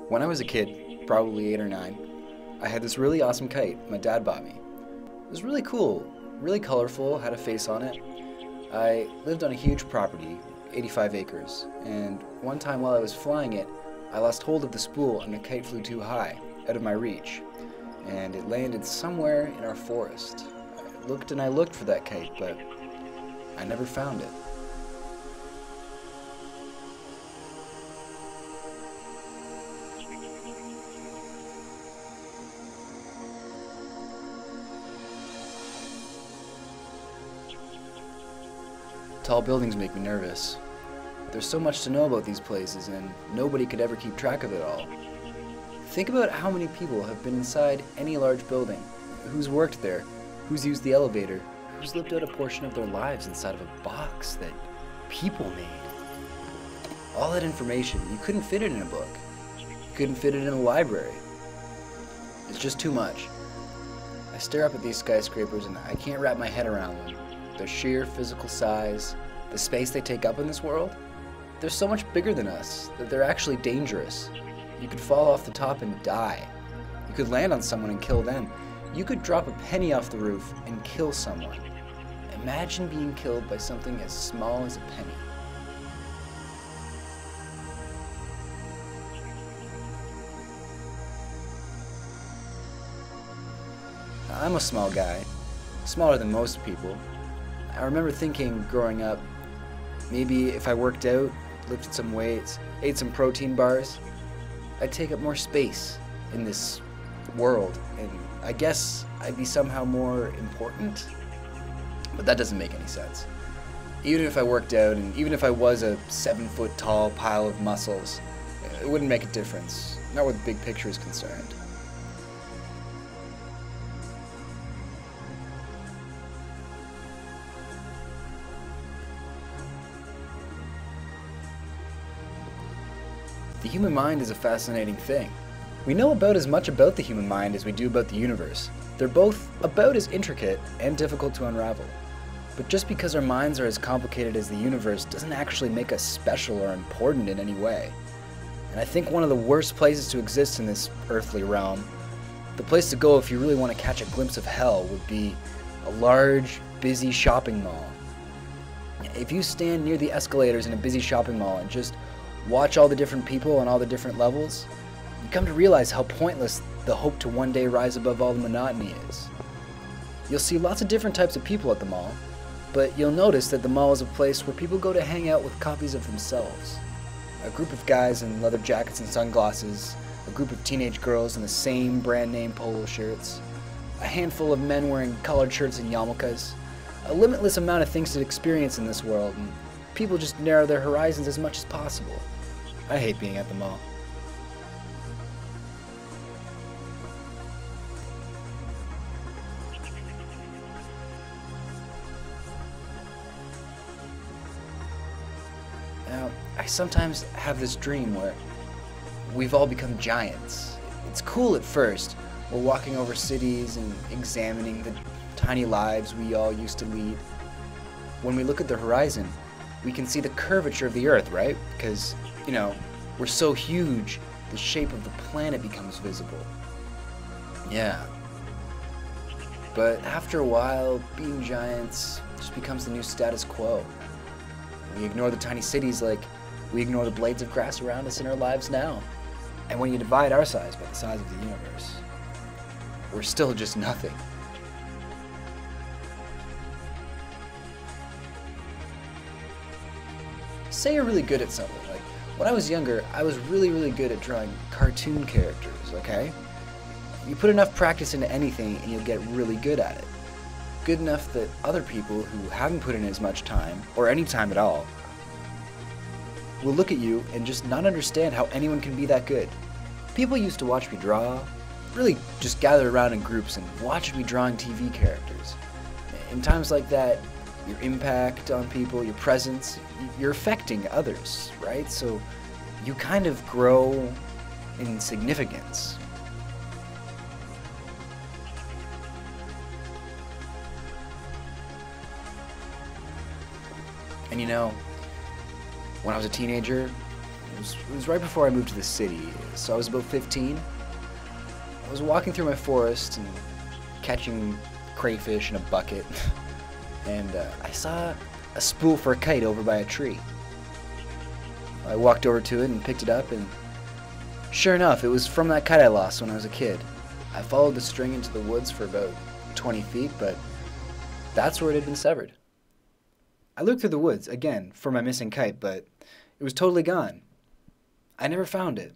When I was a kid, probably 8 or 9, I had this really awesome kite my dad bought me. It was really cool, really colorful, had a face on it. I lived on a huge property, 85 acres, and one time while I was flying it, I lost hold of the spool and the kite flew too high, out of my reach, and it landed somewhere in our forest. I looked and I looked for that kite, but I never found it. Tall buildings make me nervous. There's so much to know about these places, and nobody could ever keep track of it all. Think about how many people have been inside any large building, who's worked there, who's used the elevator, who's lived out a portion of their lives inside of a box that people made. All that information, you couldn't fit it in a book. You couldn't fit it in a library. It's just too much. I stare up at these skyscrapers and I can't wrap my head around them. Their sheer physical size, the space they take up in this world, they're so much bigger than us that they're actually dangerous. You could fall off the top and die. You could land on someone and kill them. You could drop a penny off the roof and kill someone. Imagine being killed by something as small as a penny. I'm a small guy, smaller than most people. I remember thinking growing up, maybe if I worked out, lifted some weights, ate some protein bars, I'd take up more space in this world, and I guess I'd be somehow more important. But that doesn't make any sense. Even if I worked out, and even if I was a 7-foot tall pile of muscles, it wouldn't make a difference, not where the big picture is concerned. The human mind is a fascinating thing. We know about as much about the human mind as we do about the universe. They're both about as intricate and difficult to unravel. But just because our minds are as complicated as the universe doesn't actually make us special or important in any way. And I think one of the worst places to exist in this earthly realm, the place to go if you really want to catch a glimpse of hell, would be a large, busy shopping mall. If you stand near the escalators in a busy shopping mall and just watch all the different people on all the different levels, you come to realize how pointless the hope to one day rise above all the monotony is. You'll see lots of different types of people at the mall, but you'll notice that the mall is a place where people go to hang out with copies of themselves. A group of guys in leather jackets and sunglasses, a group of teenage girls in the same brand name polo shirts, a handful of men wearing collared shirts and yarmulkes, a limitless amount of things to experience in this world, and people just narrow their horizons as much as possible. I hate being at the mall. Now, I sometimes have this dream where we've all become giants. It's cool at first. We're walking over cities and examining the tiny lives we all used to lead. When we look at the horizon, we can see the curvature of the Earth, right? Because, you know, we're so huge, the shape of the planet becomes visible. Yeah. But after a while, being giants just becomes the new status quo. We ignore the tiny cities like we ignore the blades of grass around us in our lives now. And when you divide our size by the size of the universe, we're still just nothing. Say you're really good at something. Like, when I was younger, I was really good at drawing cartoon characters, okay? You put enough practice into anything and you'll get really good at it. Good enough that other people who haven't put in as much time, or any time at all, will look at you and just not understand how anyone can be that good. People used to watch me draw, really just gather around in groups and watch me drawing TV characters. In times like that, your impact on people, your presence, you're affecting others, right? So you kind of grow in significance. And you know, when I was a teenager, It was right before I moved to the city, so I was about 15. I was walking through my forest and catching crayfish in a bucket, and I saw a spool for a kite over by a tree. I walked over to it and picked it up, and sure enough, it was from that kite I lost when I was a kid. I followed the string into the woods for about 20 feet, but that's where it had been severed. I looked through the woods, again, for my missing kite, but it was totally gone. I never found it.